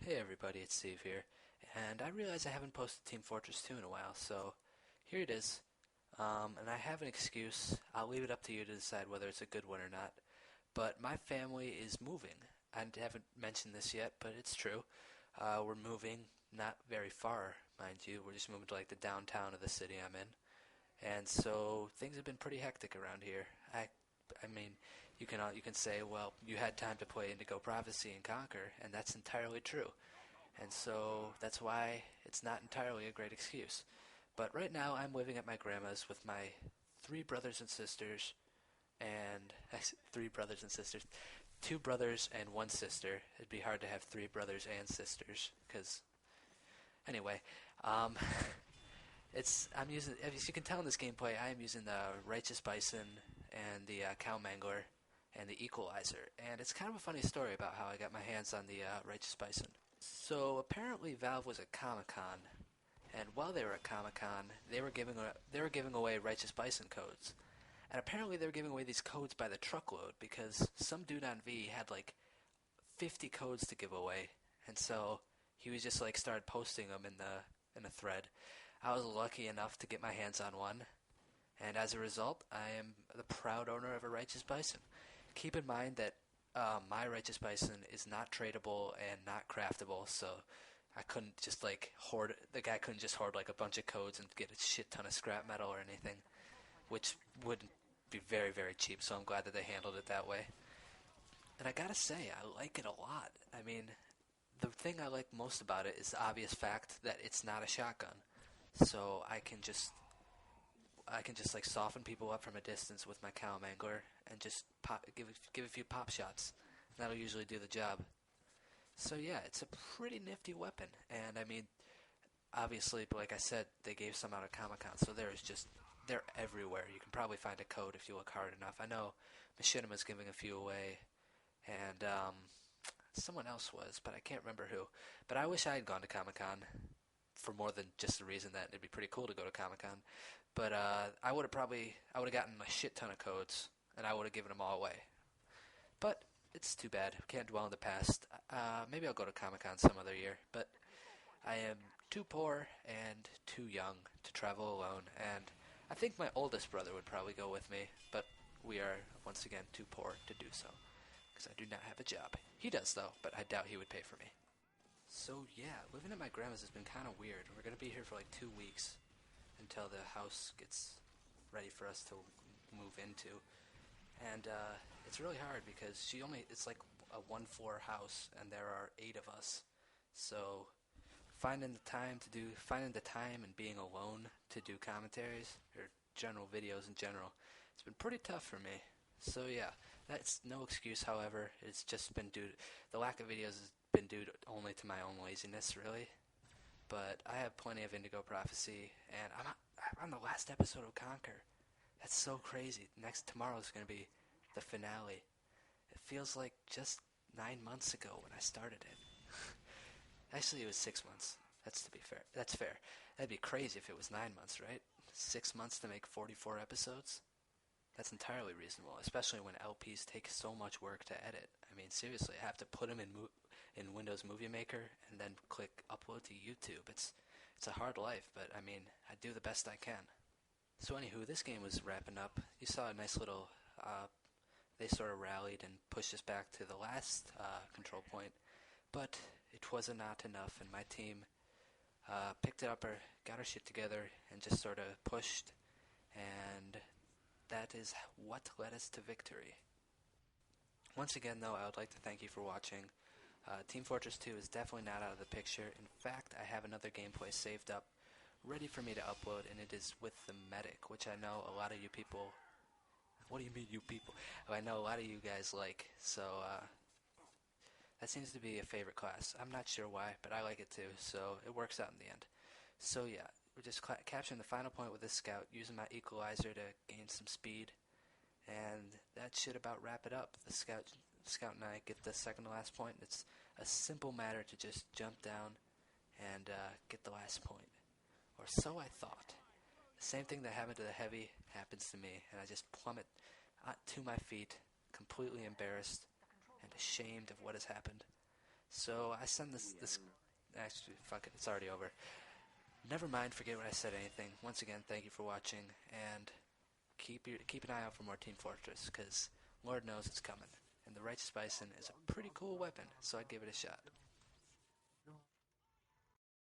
Hey everybody, it's Steve here, and I realize I haven't posted Team Fortress 2 in a while, so here it is. And I have an excuse. I'll leave it up to you to decide whether it's a good one or not. But my family is moving. I haven't mentioned this yet, but it's true. We're moving not very far, mind you. We're just moving to like the downtown of the city I'm in. And so things have been pretty hectic around here. I mean, you can say, well, you had time to play Indigo Prophecy and Conquer, and that's entirely true. And so that's why it's not entirely a great excuse. But right now I'm living at my grandma's with my three brothers and sisters, and three brothers and sisters, two brothers and one sister. It'd be hard to have three brothers and sisters, because anyway, um, I'm using, as you can tell in this gameplay, I am using the Righteous Bison and the Cow Mangler and the Equalizer, and it's kind of a funny story about how I got my hands on the Righteous Bison. So apparently Valve was at Comic Con, and while they were at Comic Con, they were giving away Righteous Bison codes, and apparently they were giving away these codes by the truckload because some dude on V had like 50 codes to give away, and so he was just like started posting them in a thread. I was lucky enough to get my hands on one, and as a result, I am the proud owner of a Righteous Bison. Keep in mind that my Righteous Bison is not tradable and not craftable, so I couldn't just like hoard. The guy couldn't just hoard like a bunch of codes and get a shit ton of scrap metal or anything, which would be very very cheap. So I'm glad that they handled it that way. And I gotta say, I like it a lot. I mean, the thing I like most about it is the obvious fact that it's not a shotgun. So I can just like soften people up from a distance with my cow mangler and just give a few pop shots. That'll usually do the job. So yeah, it's a pretty nifty weapon, and I mean, obviously, like I said, they gave some out at Comic Con, so they're everywhere. You can probably find a code if you look hard enough. I know Machinima's giving a few away, and someone else was, but I can't remember who. But I wish I had gone to Comic Con for more than just the reason that it'd be pretty cool to go to Comic Con. But I would have gotten a shit ton of codes, and I would have given them all away. But it's too bad. Can't dwell on the past. Maybe I'll go to Comic Con some other year. But I am too poor and too young to travel alone, and I think my oldest brother would probably go with me, but we are once again too poor to do so because I do not have a job. He does though, but I doubt he would pay for me. So yeah, living at my grandma's has been kind of weird. We're gonna be here for like 2 weeks until the house gets ready for us to move into, and it's really hard because it's like a one floor house, and there are eight of us, so finding the time and being alone to do commentaries or general videos in general, it's been pretty tough for me. So yeah, that's no excuse. However, it's just been the lack of videos has been due only to my own laziness, really. But I have plenty of Indigo Prophecy, and I'm on the last episode of Conquer. That's so crazy. Next tomorrow is going to be the finale. It feels like just 9 months ago when I started it. Actually, it was 6 months. That's to be fair. That's fair. That'd be crazy if it was 9 months, right? 6 months to make 44 episodes? That's entirely reasonable, especially when LPs take so much work to edit. I mean, seriously, I have to put them in Windows Movie Maker and then click upload to YouTube. It's a hard life, but I mean, I do the best I can. So anywho, this game was wrapping up. You saw a nice little. They sort of rallied and pushed us back to the last control point, but it was not enough, and my team picked it up or got our shit together and just sort of pushed, and that is what led us to victory. Once again, though, I would like to thank you for watching. Team Fortress 2 is definitely not out of the picture. In fact, I have another gameplay saved up, ready for me to upload, and it is with the Medic, which I know a lot of you people. What do you mean, you people? I know a lot of you guys like, so that seems to be a favorite class. I'm not sure why, but I like it too, so it works out in the end. So yeah, we're just capturing the final point with this scout, using my equalizer to gain some speed, and that should about wrap it up. The scout and I get the second to last point. It's a simple matter to just jump down and get the last point, or so I thought. The same thing that happened to the heavy happens to me, and I just plummet to my feet, completely embarrassed and ashamed of what has happened. So I send this. Actually, fuck it, it's already over. Never mind, forget what I said. Anything. Once again, thank you for watching, and keep an eye out for more Team Fortress, because Lord knows it's coming. And the Righteous Bison is a pretty cool weapon, so I'd give it a shot.